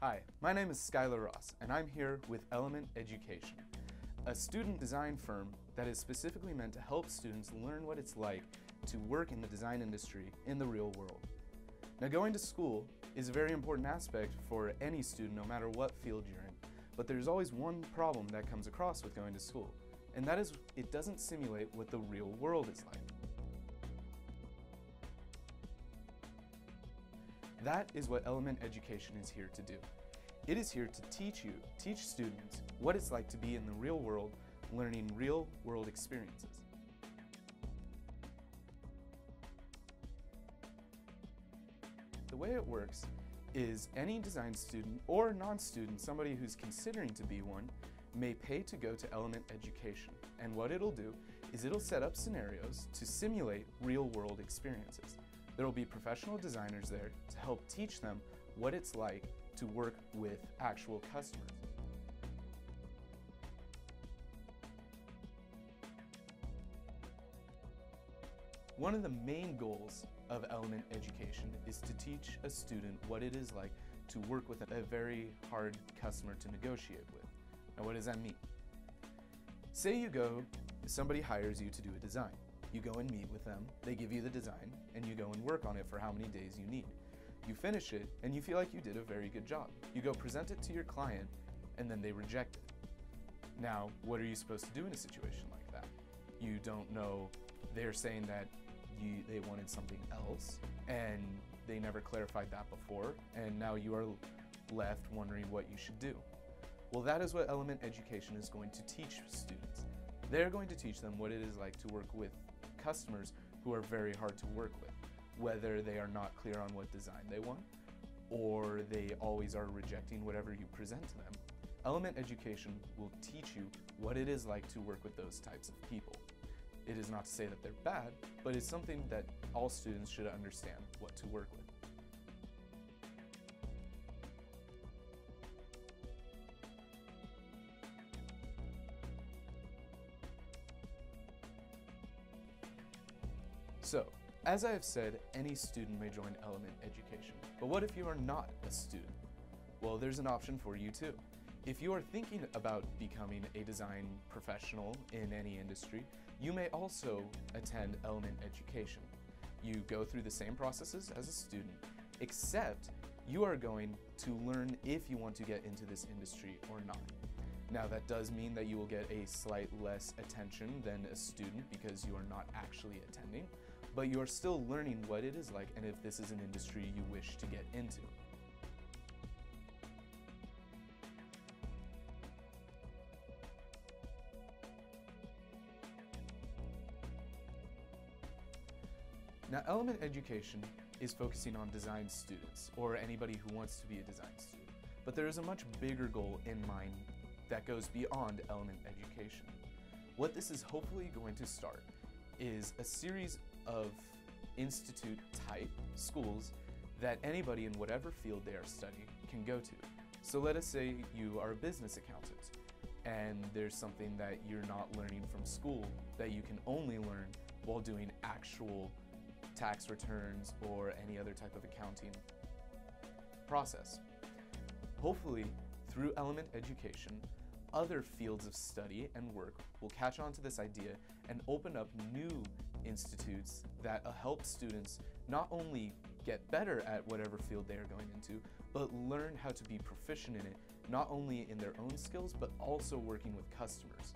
Hi, my name is Skylar Ross, and I'm here with Element Education, a student design firm that is specifically meant to help students learn what it's like to work in the design industry in the real world. Now, going to school is a very important aspect for any student, no matter what field you're in, but there's always one problem that comes across with going to school, and that is it doesn't simulate what the real world is like. That is what Element Education is here to do. It is here to teach students what it's like to be in the real world, learning real world experiences. The way it works is any design student or non-student, somebody who's considering to be one, may pay to go to Element Education. And what it'll do is it'll set up scenarios to simulate real world experiences. There will be professional designers there to help teach them what it's like to work with actual customers. One of the main goals of Element Education is to teach a student what it is like to work with a very hard customer to negotiate with. Now, what does that mean? Say somebody hires you to do a design. You go and meet with them, they give you the design, and you go and work on it for how many days you need. You finish it, and you feel like you did a very good job. You go present it to your client, and then they reject it. Now, what are you supposed to do in a situation like that? You don't know. They're saying that they wanted something else, and they never clarified that before, and now you are left wondering what you should do. Well, that is what Element Education is going to teach students. They're going to teach them what it is like to work with customers who are very hard to work with, whether they are not clear on what design they want, or they always are rejecting whatever you present to them. Element Education will teach you what it is like to work with those types of people. It is not to say that they're bad, but it's something that all students should understand what to work with. So, as I have said, any student may join Element Education. But what if you are not a student? Well, there's an option for you too. If you are thinking about becoming a design professional in any industry, you may also attend Element Education. You go through the same processes as a student, except you are going to learn if you want to get into this industry or not. Now, that does mean that you will get a slight less attention than a student because you are not actually attending, but you are still learning what it is like and if this is an industry you wish to get into. Now, Element Education is focusing on design students or anybody who wants to be a design student, but there is a much bigger goal in mind that goes beyond Element Education. What this is hopefully going to start is a series of institute-type schools that anybody in whatever field they are studying can go to. So let us say you are a business accountant, and there's something that you're not learning from school that you can only learn while doing actual tax returns or any other type of accounting process. Hopefully, through Element Education, other fields of study and work will catch on to this idea and open up new institutes that help students not only get better at whatever field they are going into, but learn how to be proficient in it, not only in their own skills, but also working with customers.